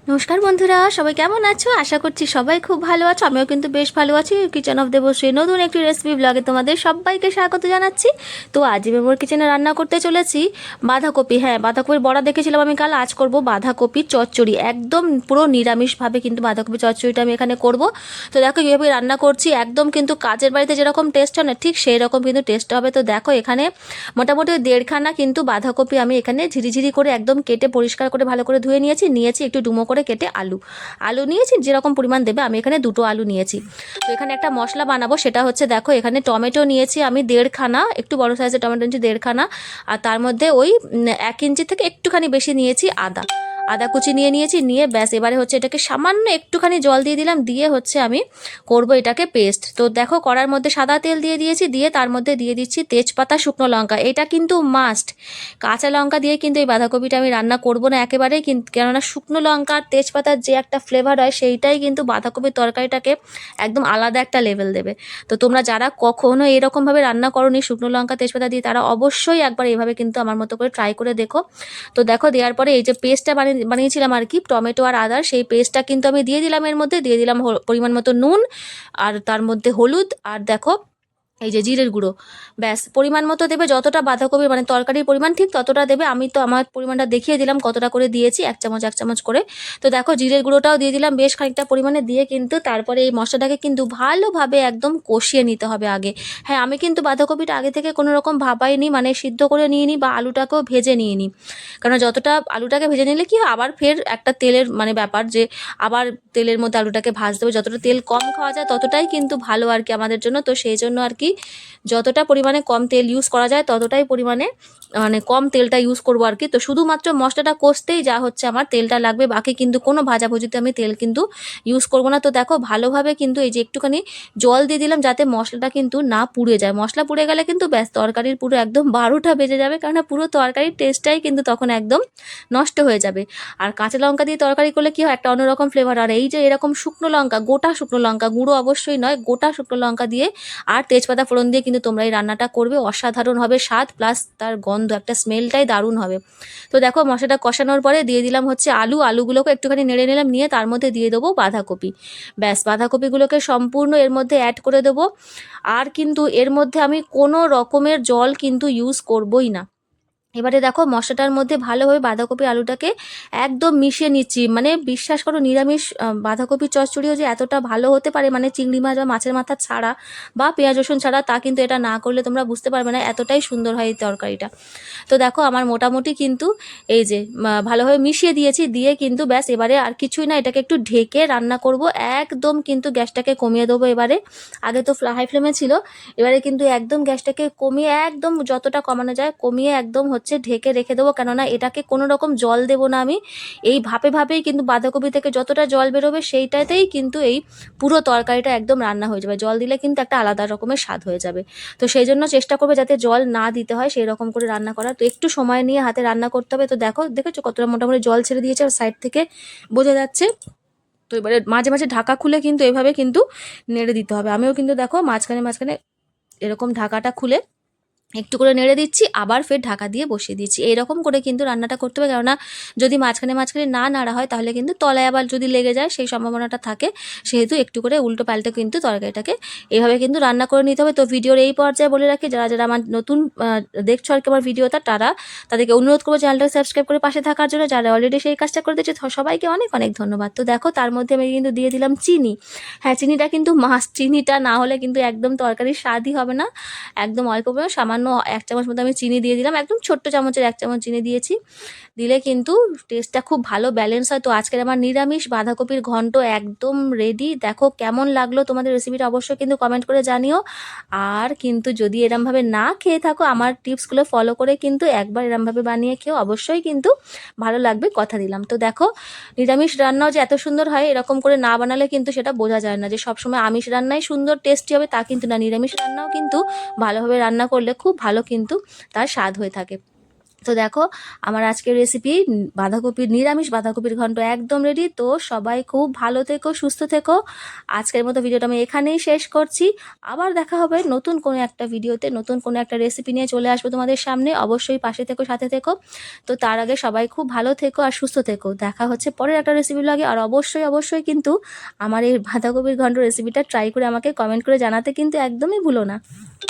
নমস্কার বন্ধুরা, সবাই কেমন আছো? আশা করছি সবাই খুব ভালো আছো। আমিও কিন্তু বেশ ভালো আছি। কিচেন অফ দেবশ্রী নতুন একটি রেসিপি ব্লগে তোমাদের সবাইকে স্বাগত জানাচ্ছি। তো আজ মেমোর কিচেনে রান্না করতে চলেছি বাঁধাকপি। হ্যাঁ, বাঁধাকপির বড়া দেখেছিলাম আমি কাল, আজ করব বাঁধাকপির চচ্চড়ি। একদম পুরো নিরামিষভাবে কিন্তু বাঁধাকপি চচ্চড়িটা আমি এখানে করব। তো দেখো কীভাবে রান্না করছি, একদম কিন্তু কাজের বাড়িতে যেরকম টেস্ট হয় না, ঠিক সেই রকম কিন্তু টেস্ট হবে। তো দেখো এখানে মোটামুটি 1.5খানা কিন্তু বাঁধাকপি আমি এখানে ঝিরিঝিরি করে একদম কেটে পরিষ্কার করে ভালো করে ধুয়ে নিয়েছি একটু ডুমো করে কেটে আলু নিয়েছি যেরকম পরিমাণ দেবে, আমি এখানে 2টো আলু নিয়েছি। তো এখানে একটা মশলা বানাবো, সেটা হচ্ছে দেখো এখানে টমেটো নিয়েছি আমি 1.5খানা, একটু বড় সাইজের টমেটো নিয়েছি 1.5খানা, আর তার মধ্যে ওই 1 ইঞ্চি থেকে একটুখানি বেশি নিয়েছি আদা কুচি নিয়ে ব্যাস এবারে হচ্ছে এটাকে সামান্য একটুখানি জল দিয়ে দিলাম, দিয়ে হচ্ছে আমি করব এটাকে পেস্ট। তো দেখো কড়ার মধ্যে সাদা তেল দিয়ে দিয়েছি, দিয়ে তার মধ্যে দিয়ে দিচ্ছি তেজপাতা, শুকনো লঙ্কা। এটা কিন্তু মাস্ট, কাঁচা লঙ্কা দিয়ে কিন্তু এই বাঁধাকপিটা আমি রান্না করব না একেবারেই, কিন্তু কেননা শুকনো লঙ্কা আর তেজপাতার যে একটা ফ্লেভার হয় সেইটাই কিন্তু বাঁধাকপির তরকারিটাকে একদম আলাদা একটা লেভেল দেবে। তো তোমরা যারা কখনো এরকমভাবে রান্না করোনি শুকনো লঙ্কা তেজপাতা দিয়ে, তারা অবশ্যই একবার এইভাবে কিন্তু আমার মতো করে ট্রাই করে দেখো। তো দেখো দেওয়ার পরে এই যে পেস্টটা বানিয়েছিলাম আর কি, টমেটো আর আদার, সেই পেস্টটা কিন্তু আমি দিয়ে দিলাম, এর মধ্যে দিয়ে দিলাম পরিমাণ মতো নুন, আর তার মধ্যে হলুদ, আর দেখো এই যে জিরের গুঁড়ো। ব্যাস পরিমাণ মতো দেবে, যতটা বাঁধাকপির মানে তরকারির পরিমাণ ঠিক ততটা দেবে। আমি তো আমার পরিমাণটা দেখিয়ে দিলাম কতটা করে দিয়েছি, 1 চামচ করে। তো দেখো জিরের গুঁড়োটাও দিয়ে দিলাম বেশ খানিকটা পরিমাণে, দিয়ে কিন্তু তারপরে এই মশলাটাকে কিন্তু ভালোভাবে একদম কষিয়ে নিতে হবে আগে। হ্যাঁ, আমি কিন্তু বাঁধাকপিটা আগে থেকে কোনো রকম ভাপাইনি, মানে সিদ্ধ করে নিয়ে নিই বা আলুটাকেও ভেজে নিয়ে নিই। কারণ যতটা আলুটাকে ভেজে নিলে কি হয়, আবার ফের একটা তেলের মানে ব্যাপার, যে আবার তেলের মধ্যে আলুটাকে ভাজতে হবে। যতটা তেল কম খাওয়া যায় ততটাই কিন্তু ভালো আর কি আমাদের জন্য। তো সেই জন্য আর কি যতটা পরিমাণে কম তেল ইউজ করা যায় ততটাই পরিমাণে মানে কম তেলটা ইউজ করবো আর কি। তো শুধুমাত্র মশলাটা কষতেই যা হচ্ছে আমার তেলটা লাগবে, বাকি কিন্তু কোনো ভাজাভুজিতে আমি তেল কিন্তু ইউজ করবো না। তো দেখো ভালোভাবে কিন্তু এই যে একটুখানি জল দিয়ে দিলাম যাতে মশলাটা কিন্তু না পুড়ে যায়। মশলা পুড়ে গেলে কিন্তু ব্যাস তরকারির পুরো একদম 12টা বেজে যাবে, কেননা পুরো তরকারির টেস্টটাই কিন্তু তখন একদম নষ্ট হয়ে যাবে। আর কাঁচা লঙ্কা দিয়ে তরকারি করলে কি হয়, একটা অন্যরকম ফ্লেভার। আর এই যে এরকম শুকনো লঙ্কা, গোটা শুকনো লঙ্কা, গুঁড়ো অবশ্যই নয়, গোটা শুকনো লঙ্কা দিয়ে আর তেজপাতা ফোড়ন দিয়ে কিন্তু তোমরা এই রান্নাটা করবে, অসাধারণ হবে স্বাদ, প্লাস তার গন্ধ একটা স্মেলটাই দারুণ হবে। তো দেখো মশলাটা কষানোর পরে দিয়ে দিলাম হচ্ছে আলুগুলোকে একটুখানি নেড়ে নিলাম, নিয়ে তার মধ্যে দিয়ে দেবো বাঁধাকপি। ব্যাস বাঁধাকপিগুলোকে সম্পূর্ণ এর মধ্যে অ্যাড করে দেবো। আর কিন্তু এর মধ্যে আমি কোনো রকমের জল কিন্তু ইউজ করবই না। এবারে দেখো মশলাটার মধ্যে ভালোভাবে বাঁধাকপি আলুটাকে একদম মিশিয়ে নিচ্ছি। মানে বিশ্বাস করো নিরামিষ বাঁধাকপির চচ্চড়িও যে এতটা ভালো হতে পারে, মানে চিংড়ি মাছ বা মাছের মাথা ছাড়া বা পেঁয়াজ রসুন ছাড়া, তা কিন্তু এটা না করলে তোমরা বুঝতে পারবে না, এতটাই সুন্দর হয় এই তরকারিটা। তো দেখো আমার মোটামুটি কিন্তু এই যে ভালোভাবে মিশিয়ে দিয়েছি, দিয়ে কিন্তু ব্যাস এবারে আর কিছুই না, এটাকে একটু ঢেকে রান্না করব। একদম কিন্তু গ্যাসটাকে কমিয়ে দেবো এবারে। আগে তো হাই ফ্লেমে ছিল, এবারে কিন্তু একদম গ্যাসটাকে কমিয়ে, একদম যতটা কমানো যায় কমিয়ে একদম হচ্ছে ঢেকে রেখে দেবো। কেননা এটাকে কোনো রকম জল দেবো না আমি, এই ভাপেই কিন্তু বাঁধাকপি থেকে যতটা জল বেরোবে সেইটাতেই কিন্তু এই পুরো তরকারিটা একদম রান্না হয়ে যাবে। জল দিলে কিন্তু একটা আলাদা রকমের স্বাদ হয়ে যাবে। তো সেই জন্য চেষ্টা করবে যাতে জল না দিতে হয়, সেই রকম করে রান্না করার। তো একটু সময় নিয়ে হাতে রান্না করতে হবে। তো দেখেছো কতটা মোটামুটি জল ছেড়ে দিয়েছে, আর সাইড থেকে বোঝা যাচ্ছে। তো এবারে মাঝে মাঝে ঢাকা খুলে কিন্তু এভাবে কিন্তু নেড়ে দিতে হবে। আমিও কিন্তু দেখো মাঝখানে এরকম ঢাকাটা খুলে একটু করে নেড়ে দিচ্ছি, আবার ফের ঢাকা দিয়ে বসিয়ে দিচ্ছি। এইরকম করে কিন্তু রান্নাটা করতে হবে, কেননা যদি মাঝখানে না নাড়া হয় তাহলে কিন্তু তলায় আবার যদি লেগে যায় সেই সম্ভাবনাটা থাকে। সেহেতু একটু করে উল্টো পাল্টে কিন্তু তরকারিটাকে এইভাবে কিন্তু রান্না করে নিতে হবে। তো ভিডিওর এই পর্যায়ে বলে রাখি, যারা যারা আমার নতুন দেখছো আর কি আমার ভিডিওটা, তাদেরকে অনুরোধ করবো চ্যানেলটাকে সাবস্ক্রাইব করে পাশে থাকার জন্য। যারা অলরেডি সেই কাজটা করে দিয়েছে সবাইকে অনেক অনেক ধন্যবাদ। তো দেখো তার মধ্যে আমি কিন্তু দিয়ে দিলাম চিনি। হ্যাঁ, চিনিটা কিন্তু মাস্ট, চিনিটা না হলে কিন্তু একদম তরকারির স্বাদই হবে না। একদম অল্প পরিমাণ সামান্য 1 চামচ মতো আমি চিনি দিয়ে দিলাম, একদম ছোট্ট চামচের 1 চামচ চিনি দিয়েছি। দিলে কিন্তু টেস্টটা খুব ভালো ব্যালেন্স হয়। তো আজকের আমার নিরামিষ বাঁধাকপির ঘন্ট একদম রেডি। দেখো কেমন লাগলো তোমাদের রেসিপিটা অবশ্যই কিন্তু কমেন্ট করে জানিও। আর কিন্তু যদি এরমভাবে না খেয়ে থাকো, আমার টিপসগুলো ফলো করে কিন্তু একবার এরমভাবে বানিয়ে খেও, অবশ্যই কিন্তু ভালো লাগবে, কথা দিলাম। তো দেখো নিরামিষ রান্নাও যে এত সুন্দর হয় এরকম করে না বানালে কিন্তু সেটা বোঝা যায় না, যে সবসময় আমিষ রান্নাই সুন্দর টেস্টি হবে তা কিন্তু না, নিরামিষ রান্নাও কিন্তু ভালোভাবে রান্না করলে খুব ভালো কিন্তু তার স্বাদ হয়ে থাকে। তো দেখো আমার আজকের রেসিপি নিরামিষ বাঁধাকপির ঘন্ট একদম রেডি। তো সবাই খুব ভালো থেকো, সুস্থ থেকো। আজকের মতো ভিডিওটা আমি এখানেই শেষ করছি। আবার দেখা হবে নতুন কোনো একটা ভিডিওতে, নতুন কোনো একটা রেসিপি নিয়ে চলে আসবো তোমাদের সামনে। অবশ্যই পাশে থেকো, সাথে থেকো। তো তার আগে সবাই খুব ভালো থেকো আর সুস্থ থেকো। দেখা হচ্ছে পরের একটা রেসিপি লাগে। আর অবশ্যই কিন্তু আমার এই বাঁধাকপির ঘন্ট রেসিপিটা ট্রাই করে আমাকে কমেন্ট করে জানাতে কিন্তু একদমই ভুলো না।